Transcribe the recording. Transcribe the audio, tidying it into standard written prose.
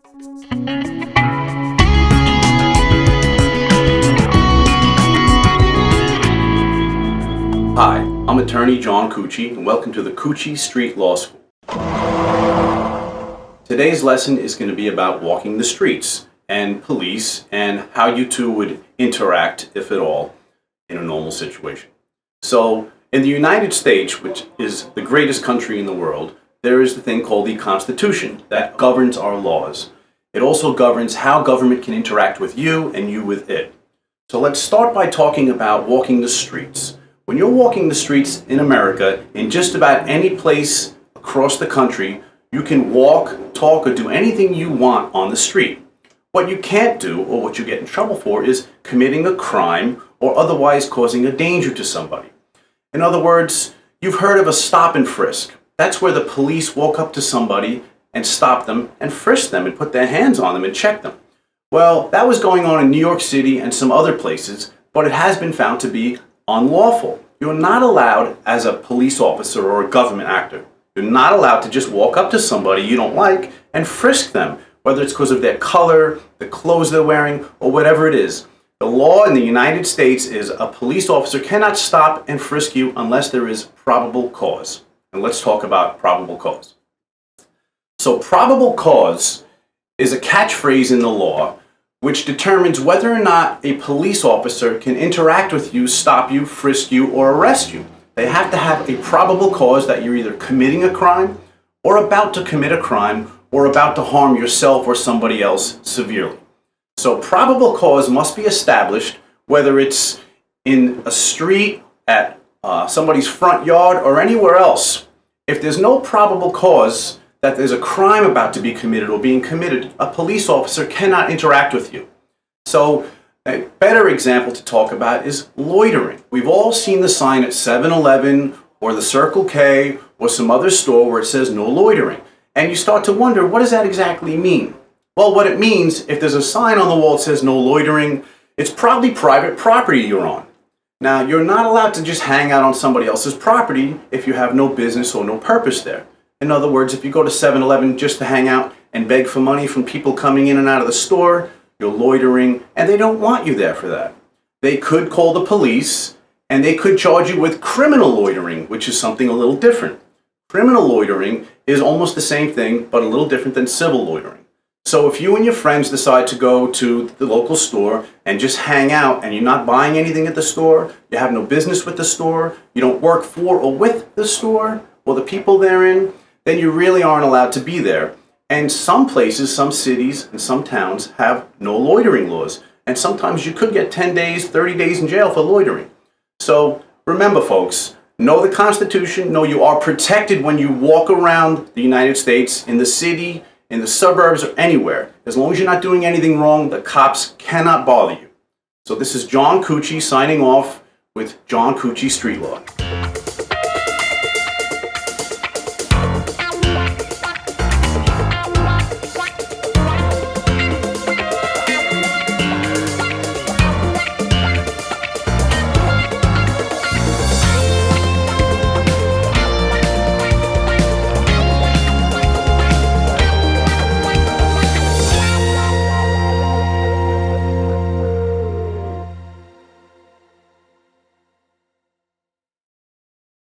Hi, I'm Attorney John Cucci, and welcome to the Cucci Street Law School. Today's lesson is going to be about walking the streets and police and how you two would interact, if at all, in a normal situation. So, in the United States, which is the greatest country in the world, there is the thing called the Constitution that governs our laws. It also governs how government can interact with you and you with it. So let's start by talking about walking the streets. When you're walking the streets in America, in just about any place across the country, you can walk, talk, or do anything you want on the street. What you can't do, or what you get in trouble for, is committing a crime or otherwise causing a danger to somebody. In other words, you've heard of a stop and frisk. That's where the police walk up to somebody and stop them and frisk them and put their hands on them and check them. Well, that was going on in New York City and some other places, but it has been found to be unlawful. You're not allowed, as a police officer or a government actor, you're not allowed to just walk up to somebody you don't like and frisk them, whether it's because of their color, the clothes they're wearing, or whatever it is. The law in the United States is a police officer cannot stop and frisk you unless there is probable cause. And let's talk about probable cause. So probable cause is a catchphrase in the law which determines whether or not a police officer can interact with you, stop you, frisk you, or arrest you. They have to have a probable cause that you're either committing a crime or about to commit a crime or about to harm yourself or somebody else severely. So probable cause must be established whether it's in a street, at somebody's front yard, or anywhere else. If there's no probable cause that there's a crime about to be committed or being committed, a police officer cannot interact with you. So a better example to talk about is loitering. We've all seen the sign at 7-Eleven or the Circle K or some other store where it says no loitering. And you start to wonder, what does that exactly mean? Well, what it means, if there's a sign on the wall that says no loitering, it's probably private property you're on. Now, you're not allowed to just hang out on somebody else's property if you have no business or no purpose there. In other words, if you go to 7-Eleven just to hang out and beg for money from people coming in and out of the store, you're loitering, and they don't want you there for that. They could call the police, and they could charge you with criminal loitering, which is something a little different. Criminal loitering is almost the same thing, but a little different than civil loitering. So if you and your friends decide to go to the local store and just hang out and you're not buying anything at the store, you have no business with the store, you don't work for or with the store or the people therein, then you really aren't allowed to be there. And some places, some cities, and some towns have no loitering laws. And sometimes you could get 10 days, 30 days in jail for loitering. So remember, folks, know the Constitution, know you are protected when you walk around the United States, in the city, in the suburbs, or anywhere. As long as you're not doing anything wrong, the cops cannot bother you. So this is John Cucci signing off with John Cucci Street Law.